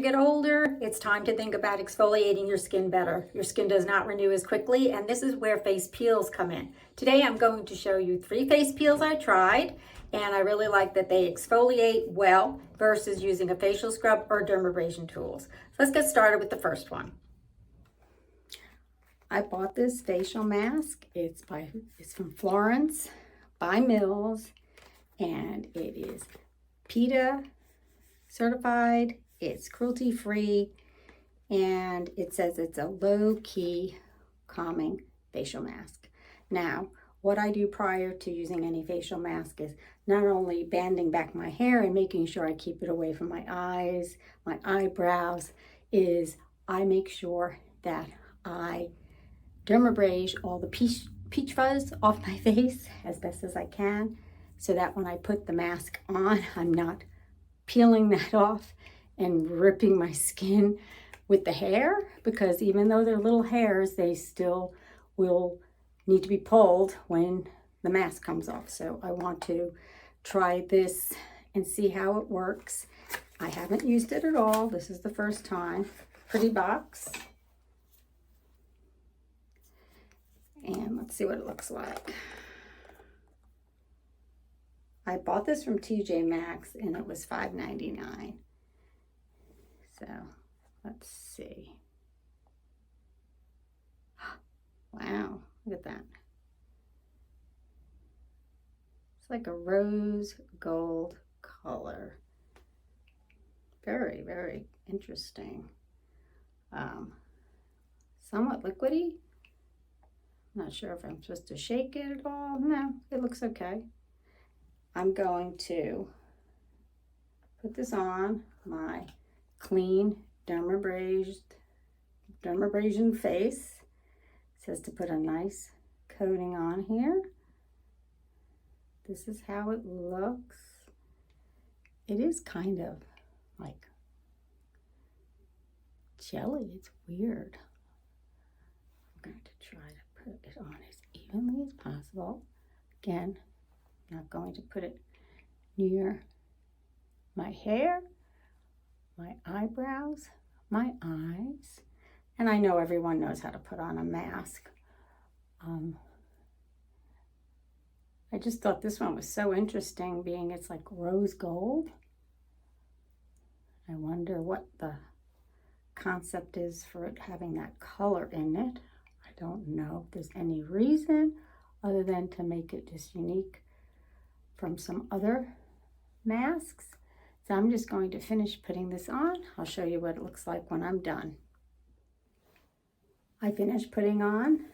you get older, it's time to think about exfoliating your skin better. Your skin does not renew as quickly, and this is where face peels come in. Today I'm going to show you 3 face peels I tried, and I really like that they exfoliate well versus using a facial scrub or dermabrasion tools. So let's get started with the first one. I bought this facial mask. It's from Florence by Mills, and it is PETA certified. It's cruelty free, and it says it's a low-key calming facial mask. Now, what I do prior to using any facial mask is not only banding back my hair and making sure I keep it away from my eyes, my eyebrows, is I make sure that I dermabrage all the peach fuzz off my face as best as I can, so that when I put the mask on, I'm not peeling that off and ripping my skin with the hair, because even though they're little hairs, they still will need to be pulled when the mask comes off. So I want to try this and see how it works. I haven't used it at all. This is the first time. Pretty box. And let's see what it looks like. I bought this from TJ Maxx and it was $5.99. So let's see. Wow, look at that. It's like a rose gold color. Very, very interesting. Somewhat liquidy. Not sure if I'm supposed to shake it at all. No, it looks okay. I'm going to put this on my clean dermabrasion face. It says to put a nice coating on here. This is how it looks. It is kind of like jelly. It's weird. I'm going to try to put it on as evenly as possible. Again, I'm not going to put it near my hair, my eyebrows, my eyes, and I know everyone knows how to put on a mask. I just thought this one was so interesting, being it's like rose gold. I wonder what the concept is for it having that color in it. I don't know if there's any reason other than to make it just unique from some other masks. So I'm just going to finish putting this on. I'll show you what it looks like when I'm done. I finished putting on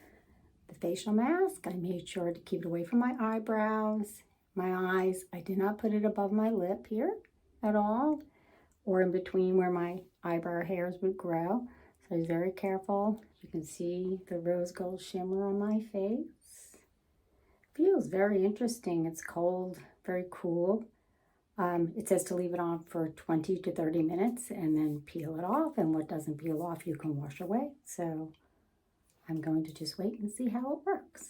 the facial mask. I made sure to keep it away from my eyebrows, my eyes. I did not put it above my lip here at all, or in between where my eyebrow hairs would grow. So I was very careful. You can see the rose gold shimmer on my face. Feels very interesting. It's cold, very cool. It says to leave it on for 20 to 30 minutes and then peel it off, and what doesn't peel off you can wash away. So I'm going to just wait and see how it works.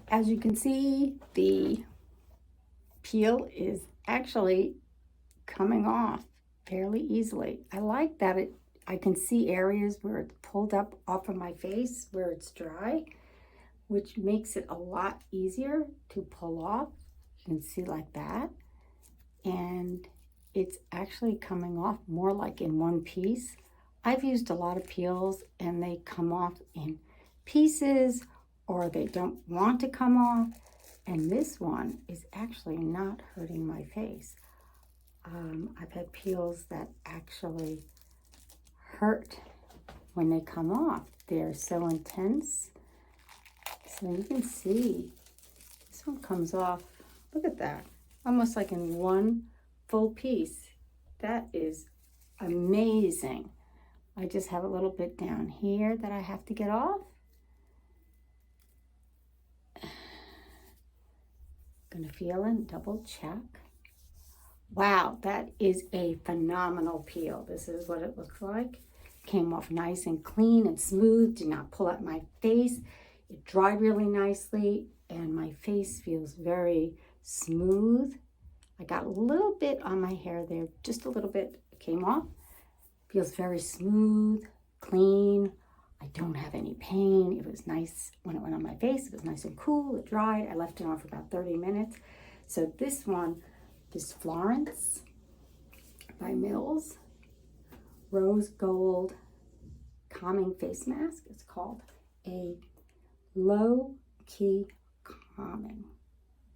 As you can see, the peel is actually coming off fairly easily. I like that I can see areas where it's pulled up off of my face where it's dry, which makes it a lot easier to pull off. You can see like that. And it's actually coming off more like in one piece. I've used a lot of peels and they come off in pieces, or they don't want to come off. And this one is actually not hurting my face. I've had peels that actually hurt when they come off. They're so intense. So you can see this one comes off, look at that, almost like in one full piece. That is amazing. I just have a little bit down here that I have to get off. Gonna feel and double check. Wow, that is a phenomenal peel. This is what it looks like. Came off nice and clean and smooth. Did not pull out my face. It dried really nicely, and my face feels very smooth. I got a little bit on my hair there, just a little bit came off. Feels very smooth, clean. I don't have any pain. It was nice when it went on my face. It was nice and cool. It dried. I left it on for about 30 minutes. So this one is Florence by Mills. Rose Gold Calming Face Mask. It's called a low-key calming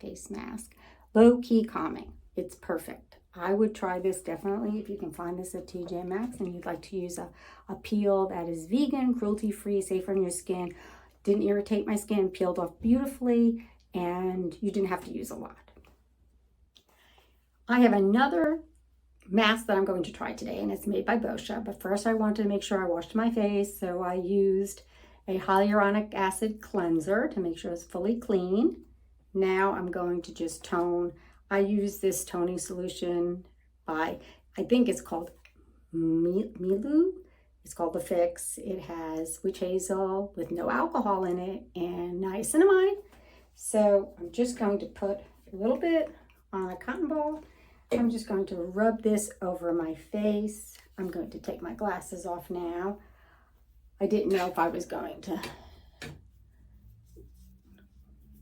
face mask. Low-key calming. It's perfect. I would try this definitely if you can find this at TJ Maxx and you'd like to use a peel that is vegan, cruelty-free, safe on your skin. Didn't irritate my skin, peeled off beautifully, and you didn't have to use a lot. I have another mask that I'm going to try today, and it's made by Boscia, but first I wanted to make sure I washed my face, so I used a hyaluronic acid cleanser to make sure it's fully clean. Now I'm going to just tone. I use this toning solution by, I think it's called Milu. It's called The Fix. It has witch hazel with no alcohol in it and niacinamide. So I'm just going to put a little bit on a cotton ball. I'm just going to rub this over my face. I'm going to take my glasses off now. I didn't know if I was going to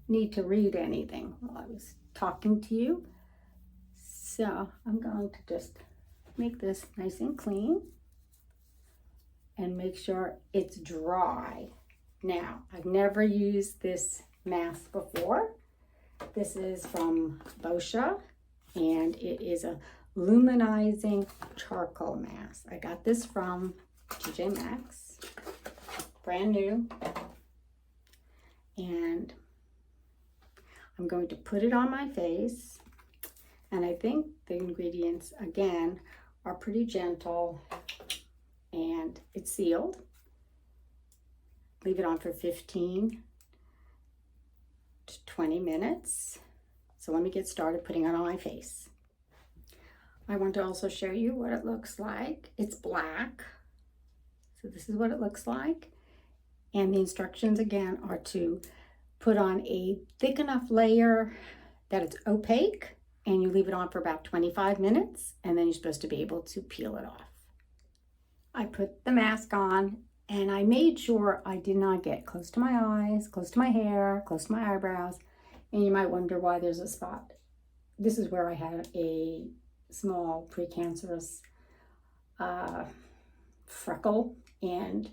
need to read anything while I was talking to you. So I'm going to just make this nice and clean and make sure it's dry. Now, I've never used this mask before. This is from Boscia, and it is a Luminizing charcoal mask. I got this from TJ Maxx, brand new, and I'm going to put it on my face, and I think the ingredients, again, are pretty gentle, and it's sealed. Leave it on for 15 to 20 minutes. So let me get started putting it on my face. I want to also show you what it looks like. It's black. So this is what it looks like. And the instructions again are to put on a thick enough layer that it's opaque, and you leave it on for about 25 minutes, and then you're supposed to be able to peel it off. I put the mask on, and I made sure I did not get close to my eyes, close to my hair, close to my eyebrows, and you might wonder why there's a spot. This is where I had a small precancerous freckle, and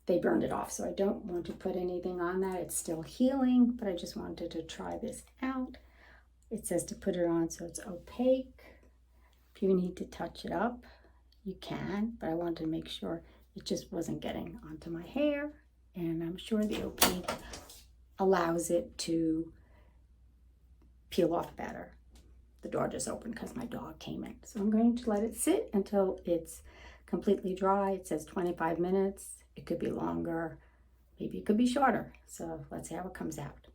they burned it off, so I don't want to put anything on that. It's still healing, but I just wanted to try this out. It says to put it on so it's opaque. If you need to touch it up, you can, but I wanted to make sure it just wasn't getting onto my hair, and I'm sure the opaque allows it to peel off better. The door just opened because my dog came in. So I'm going to let it sit until it's completely dry. It says 25 minutes. It could be longer. Maybe it could be shorter. So let's see how it comes out.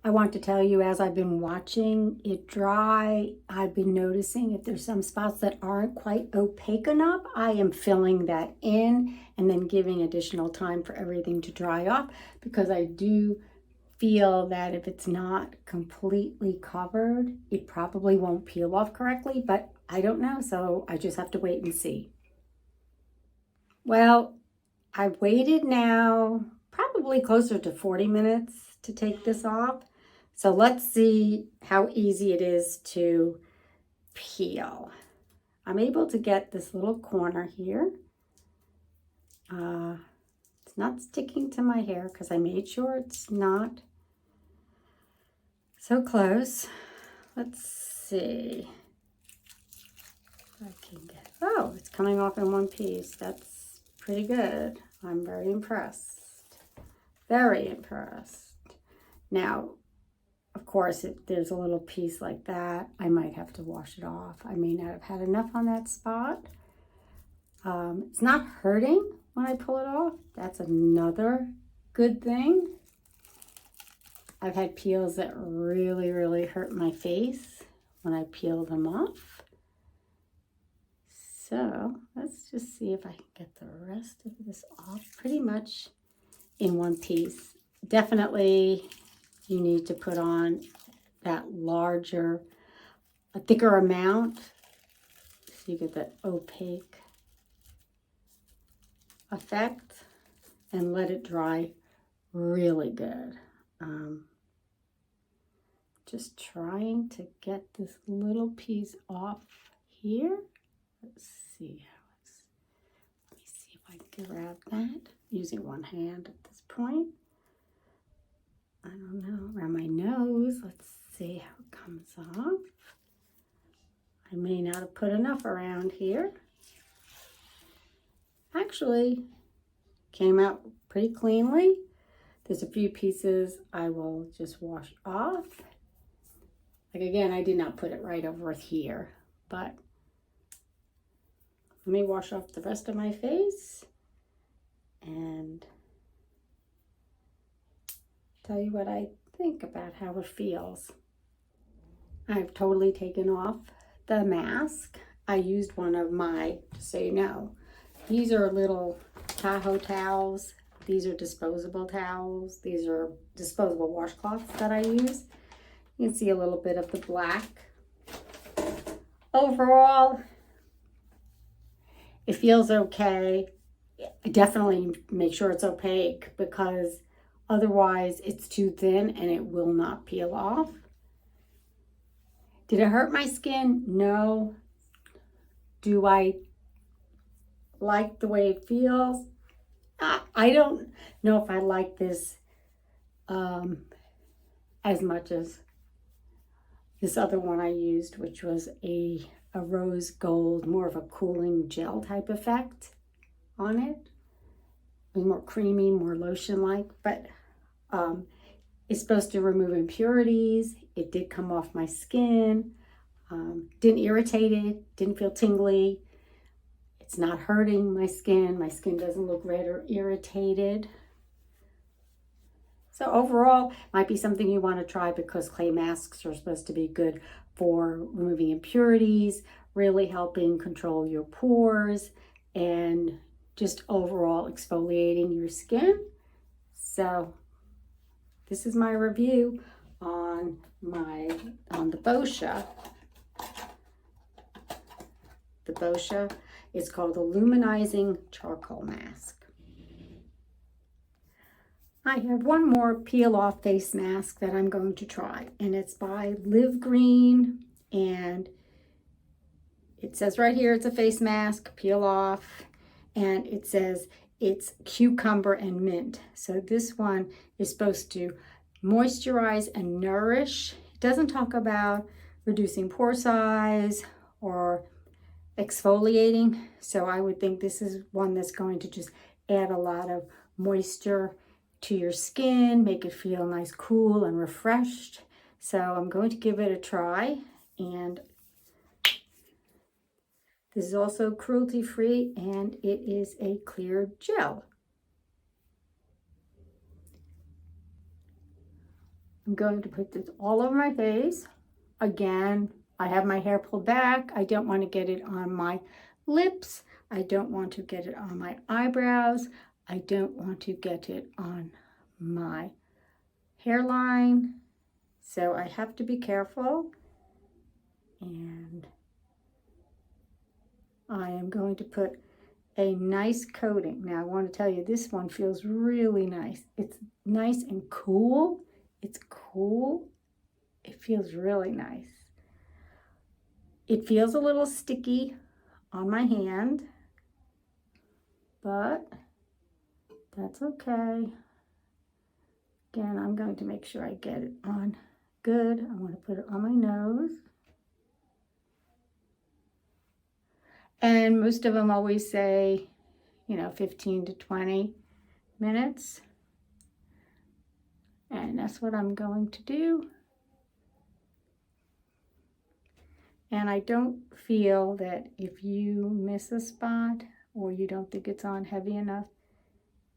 I want to tell you, as I've been watching it dry, I've been noticing if there's some spots that aren't quite opaque enough, I am filling that in and then giving additional time for everything to dry off, because I do feel that if it's not completely covered, it probably won't peel off correctly, but I don't know, so I just have to wait and see. Well, I've waited now probably closer to 40 minutes to take this off. So let's see how easy it is to peel. I'm able to get this little corner here. It's not sticking to my hair because I made sure it's not so close. Let's see. I can get, oh, it's coming off in one piece. That's pretty good. I'm very impressed. Very impressed. Now, of course, if there's a little piece like that, I might have to wash it off. I may not have had enough on that spot. It's not hurting when I pull it off. That's another good thing. I've had peels that really, really hurt my face when I peel them off. So let's just see if I can get the rest of this off pretty much in one piece. Definitely you need to put on that larger, a thicker amount so you get that opaque effect and let it dry really good. Just trying to get this little piece off here. Let's see how it's, let me see if I can grab that using one hand at this point. I don't know, around my nose. Let's see how it comes off. I may not have put enough around here. Actually, came out pretty cleanly. There's a few pieces I will just wash off. Like again, I did not put it right over here, but let me wash off the rest of my face and tell you what I think about how it feels. I've totally taken off the mask. I used one of my, just so you know, these are little Tahoe towels. These are disposable towels. These are disposable washcloths that I use. You can see a little bit of the black. Overall, it feels okay. Definitely make sure it's opaque because otherwise it's too thin and it will not peel off. Did it hurt my skin? No. Do I like the way it feels? I don't know if I like this as much as this other one I used, which was a rose gold, more of a cooling gel type effect on it. It was more creamy, more lotion-like, but it's supposed to remove impurities. It did come off my skin. Didn't irritate it, didn't feel tingly. It's not hurting my skin. My skin doesn't look red or irritated. So overall, might be something you want to try because clay masks are supposed to be good for removing impurities, really helping control your pores, and just overall exfoliating your skin. So this is my review on the Boscia. The Boscia is called the Luminizing Charcoal Mask. I have one more peel off face mask that I'm going to try, and it's by Live Green, and it says right here it's a face mask, peel off, and it says it's cucumber and mint. So this one is supposed to moisturize and nourish. It doesn't talk about reducing pore size or exfoliating, so I would think this is one that's going to just add a lot of moisture to your skin, make it feel nice, cool, and refreshed. So I'm going to give it a try, and this is also cruelty-free, and it is a clear gel. I'm going to put this all over my face. Again, I have my hair pulled back. I don't want to get it on my lips. I don't want to get it on my eyebrows. I don't want to get it on my hairline. So I have to be careful. And I am going to put a nice coating. Now I want to tell you, this one feels really nice. It's nice and cool. It's cool. It feels really nice. It feels a little sticky on my hand, but that's okay. Again, I'm going to make sure I get it on good. I want to put it on my nose. And most of them always say, 15 to 20 minutes. And that's what I'm going to do. And I don't feel that if you miss a spot or you don't think it's on heavy enough,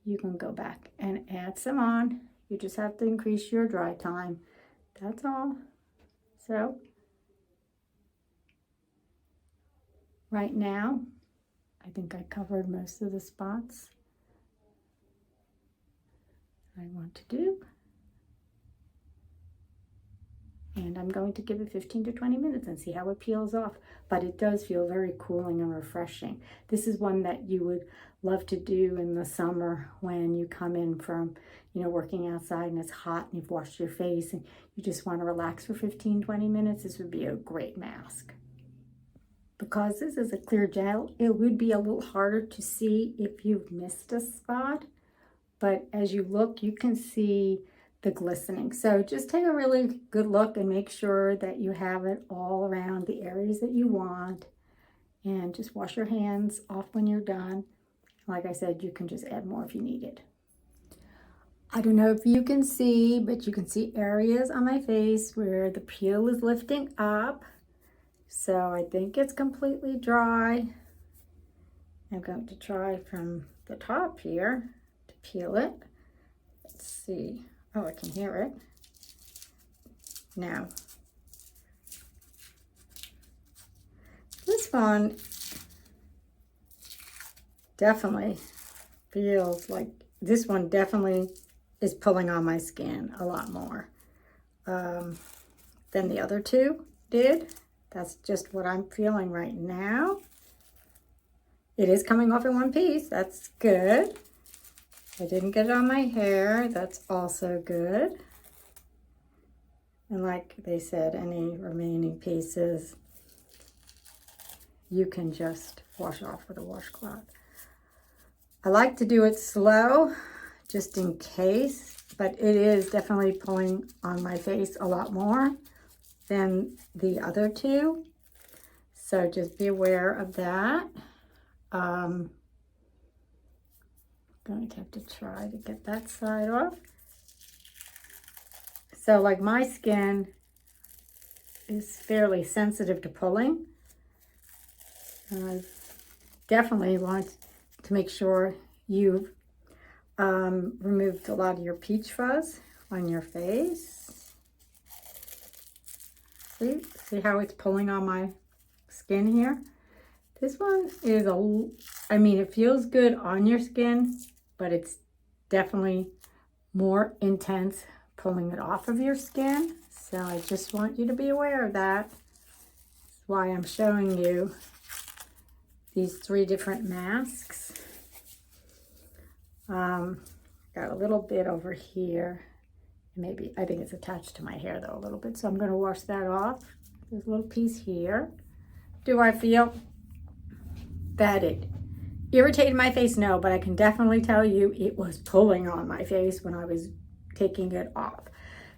you can go back and add some on. You just have to increase your dry time. That's all. So right now, I think I covered most of the spots I want to do. And I'm going to give it 15 to 20 minutes and see how it peels off. But it does feel very cooling and refreshing. This is one that you would love to do in the summer when you come in from, you know, working outside and it's hot and you've washed your face and you just want to relax for 15, 20 minutes. This would be a great mask. Because this is a clear gel, it would be a little harder to see if you've missed a spot. But as you look, you can see the glistening. So just take a really good look and make sure that you have it all around the areas that you want. And just wash your hands off when you're done. Like I said, you can just add more if you need it. I don't know if you can see, but you can see areas on my face where the peel is lifting up. So I think it's completely dry. I'm going to try from the top here to peel it. Let's see. Oh, I can hear it. Now, this one definitely feels like, this one definitely is pulling on my skin a lot more than the other two did. That's just what I'm feeling right now. It is coming off in one piece. That's good. I didn't get it on my hair. That's also good. And like they said, any remaining pieces you can just wash off with a washcloth. I like to do it slow, just in case, but it is definitely pulling on my face a lot more than the other two. So just be aware of that. I'm going to have to try to get that side off. So like my skin is fairly sensitive to pulling. I definitely want to make sure you've removed a lot of your peach fuzz on your face. See how it's pulling on my skin here? This one is I mean, it feels good on your skin, but it's definitely more intense pulling it off of your skin. So I just want you to be aware of that. That's why I'm showing you these 3 different masks. Got a little bit over here. Maybe, I think it's attached to my hair though a little bit. So I'm going to wash that off. There's a little piece here. Do I feel that it irritated my face? No, but I can definitely tell you it was pulling on my face when I was taking it off.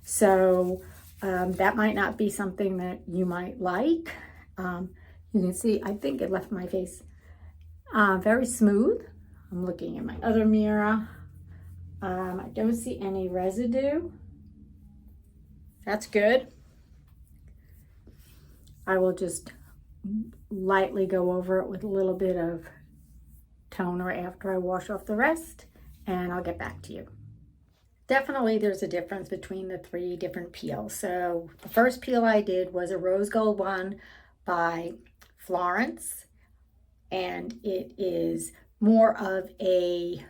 So that might not be something that you might like. You can see, I think it left my face very smooth. I'm looking in my other mirror. I don't see any residue. That's good. I will just lightly go over it with a little bit of toner after I wash off the rest, and I'll get back to you. Definitely there's a difference between the 3 different peels. So the first peel I did was a rose gold one by Florence, and it is more of a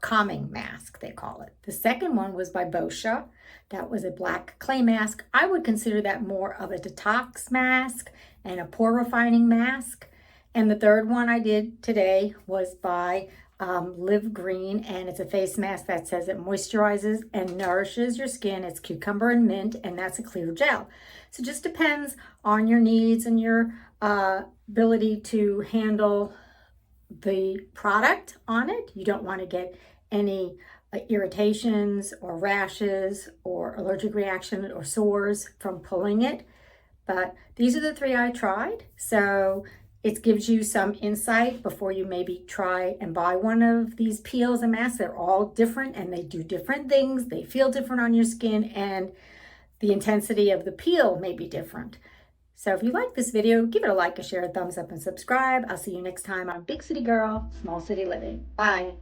calming mask, they call it. The second one was by Boscia. That was a black clay mask. I would consider that more of a detox mask and a pore refining mask. And the third one I did today was by Live Green, and it's a face mask that says it moisturizes and nourishes your skin. It's cucumber and mint, and that's a clear gel. So it just depends on your needs and your ability to handle the product on it. You don't want to get any irritations or rashes or allergic reaction or sores from pulling it. But these are the 3 I tried. So it gives you some insight before you maybe try and buy one of these peels and masks. They're all different and they do different things. They feel different on your skin, and the intensity of the peel may be different. So if you like this video, give it a like, a share, a thumbs up, and subscribe. I'll see you next time on Big City Girl, Small City Living. Bye.